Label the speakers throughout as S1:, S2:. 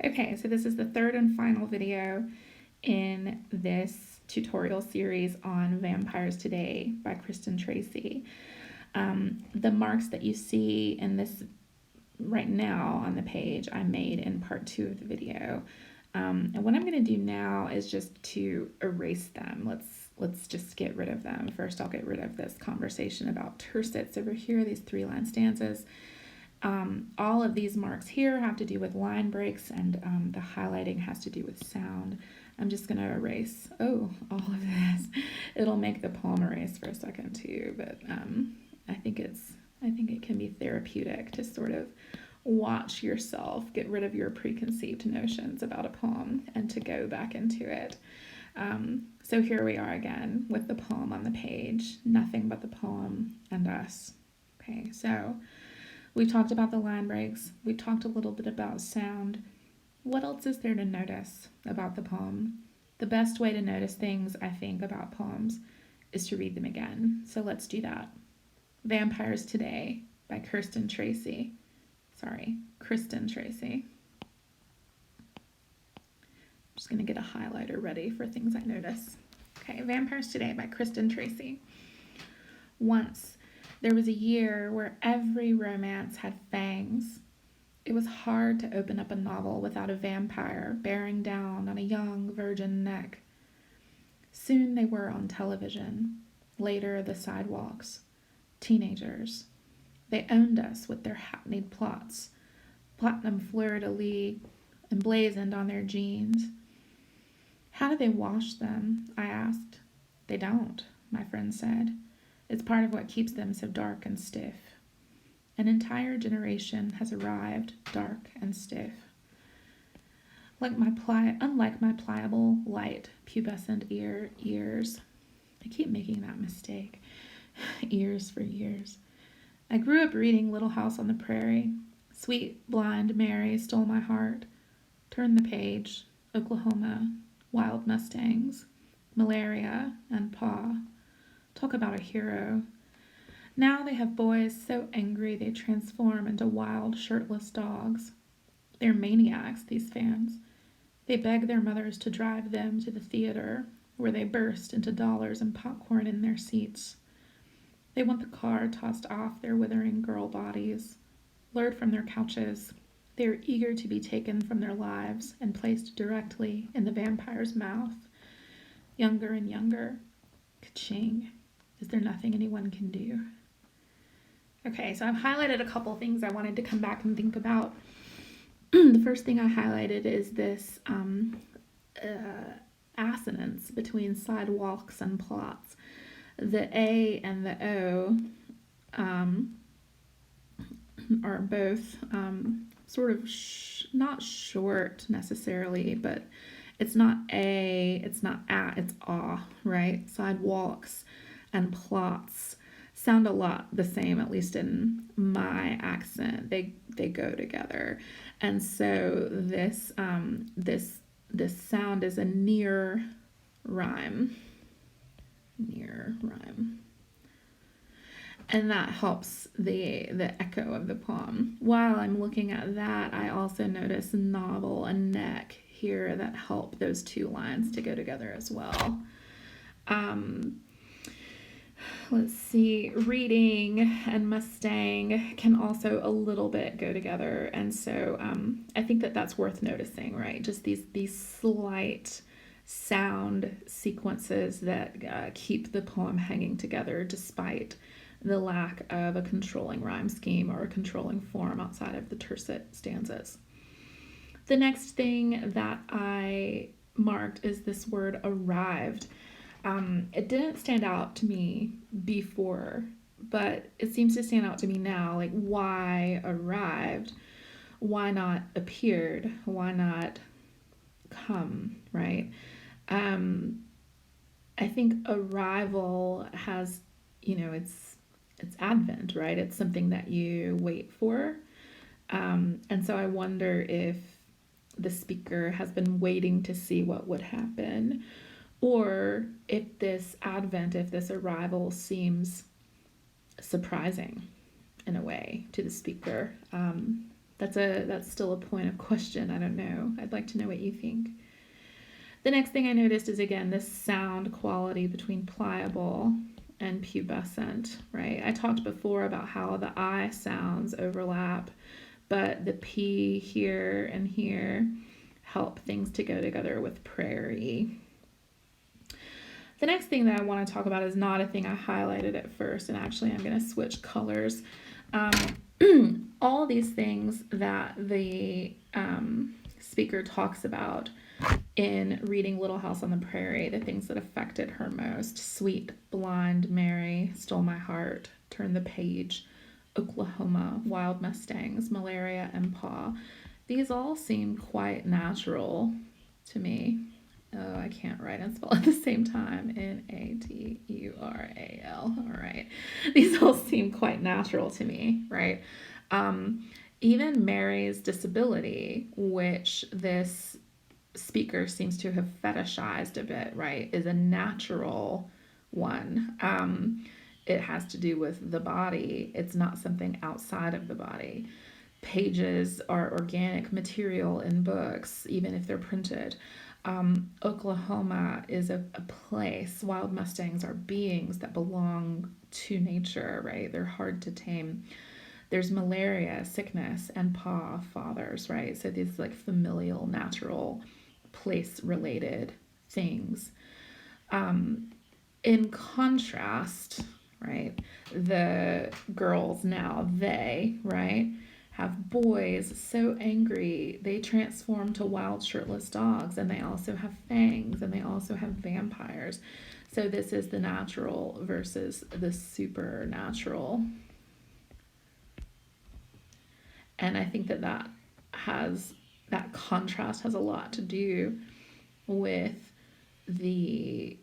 S1: Okay, so this is the third and final video in this tutorial series on Vampires Today by Kristen Tracy. The marks that you see in this right now on the page I made in part 2 of the video. And what I'm going to do now is just to erase them. Let's just get rid of them. First, I'll get rid of this conversation about tercets over here, these 3-line stanzas. All of these marks here have to do with line breaks, and the highlighting has to do with sound. I'm just going to erase, all of this. It'll make the poem erase for a second too, but I think it can be therapeutic to sort of watch yourself get rid of your preconceived notions about a poem and to go back into it. So here we are again with the poem on the page, nothing but the poem and us. Okay, so we talked about the line breaks. We talked a little bit about sound. What else is there to notice about the poem? The best way to notice things, I think, about poems is to read them again. So let's do that. Vampires Today by Kristen Tracy. I'm just going to get a highlighter ready for things I notice. Okay, Vampires Today by Kristen Tracy. Once there was a year where every romance had fangs. It was hard to open up a novel without a vampire bearing down on a young virgin neck. Soon they were on television, later the sidewalks. Teenagers. They owned us with their hackneyed plots, platinum fleur-de-lis emblazoned on their jeans. How do they wash them? I asked. They don't, my friend said. It's part of what keeps them so dark and stiff. An entire generation has arrived dark and stiff. Unlike my pliable, light, pubescent ears. I keep making that mistake. Ears for years. I grew up reading Little House on the Prairie. Sweet, blind Mary stole my heart. Turn the page. Oklahoma. Wild Mustangs. Malaria and Pa. Talk about a hero. Now they have boys so angry they transform into wild, shirtless dogs. They're maniacs, these fans. They beg their mothers to drive them to the theater, where they burst into dollars and popcorn in their seats. They want the car tossed off their withering girl bodies. Lured from their couches, they are eager to be taken from their lives and placed directly in the vampire's mouth. Younger and younger. Ka-ching. Is there nothing anyone can do? Okay, so I've highlighted a couple things I wanted to come back and think about. The first thing I highlighted is this assonance between sidewalks and plots. The A and the O are both sort of not short necessarily, but it's not A, it's not A, it's ah, right? Sidewalks and plots sound a lot the same, at least in my accent. They go together. And so this sound is a near rhyme. And that helps the echo of the poem. While I'm looking at that, I also notice novel and neck here that help those two lines to go together as well. Let's see, reading and Mustang can also a little bit go together. And so I think that's worth noticing, right? Just these slight sound sequences that keep the poem hanging together despite the lack of a controlling rhyme scheme or a controlling form outside of the tercet stanzas. The next thing that I marked is this word arrived. It didn't stand out to me before, but it seems to stand out to me now. Like, why arrived? Why not appeared? Why not come, right? I think arrival has, it's advent, right? It's something that you wait for. And so I wonder if the speaker has been waiting to see what would happen, or if this arrival seems surprising in a way to the speaker. That's still a point of question. I don't know. I'd like to know what you think. The next thing I noticed is, again, this sound quality between pliable and pubescent, right? I talked before about how the I sounds overlap, but the P here and here help things to go together with prairie. The next thing that I want to talk about is not a thing I highlighted at first, and actually I'm going to switch colors. All these things that the speaker talks about in reading Little House on the Prairie, the things that affected her most: Sweet, Blind Mary, Stole My Heart, Turn the Page, Oklahoma, Wild Mustangs, Malaria, and Paw. These all seem quite natural to me. Oh, I can't write and spell at the same time. Natural. All right. These all seem quite natural to me, right? Even Mary's disability, which this speaker seems to have fetishized a bit, right, is a natural one. It has to do with the body. It's not something outside of the body. Pages are organic material in books, even if they're printed. Oklahoma is a place. Wild Mustangs are beings that belong to nature, right? They're hard to tame. There's malaria, sickness, and Paw, fathers, right? So these like familial, natural, place-related things. In contrast, right, the girls now, they, right, have boys so angry they transform to wild shirtless dogs, and they also have fangs, and they also have vampires. So this is the natural versus the supernatural. And I think that contrast has a lot to do with the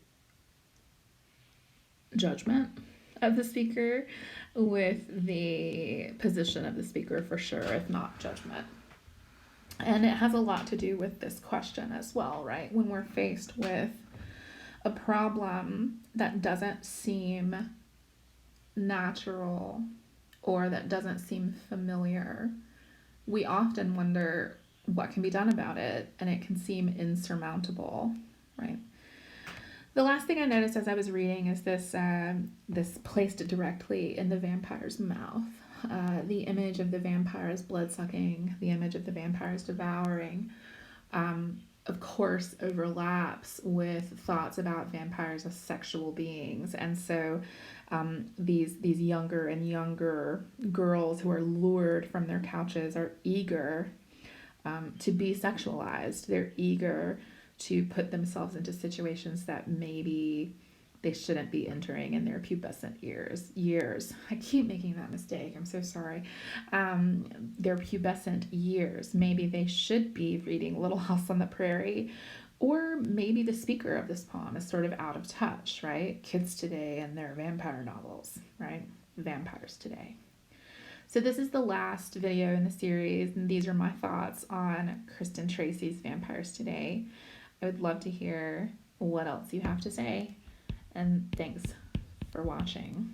S1: judgment of the speaker, with the position of the speaker, for sure, if not judgment. And it has a lot to do with this question as well, right? When we're faced with a problem that doesn't seem natural or that doesn't seem familiar, we often wonder what can be done about it, and it can seem insurmountable, right? The last thing I noticed as I was reading is this placed directly in the vampire's mouth. The image of the vampire is blood-sucking, the image of the vampire is devouring, of course, overlaps with thoughts about vampires as sexual beings. And so these younger and younger girls who are lured from their couches are eager to be sexualized. They're eager to put themselves into situations that maybe they shouldn't be entering in their pubescent years. I keep making that mistake. I'm so sorry. Their pubescent years. Maybe they should be reading Little House on the Prairie, or maybe the speaker of this poem is sort of out of touch, right? Kids today and their vampire novels, right? Vampires today. So this is the last video in the series, and these are my thoughts on Kristen Tracy's Vampires Today. I would love to hear what else you have to say, and thanks for watching.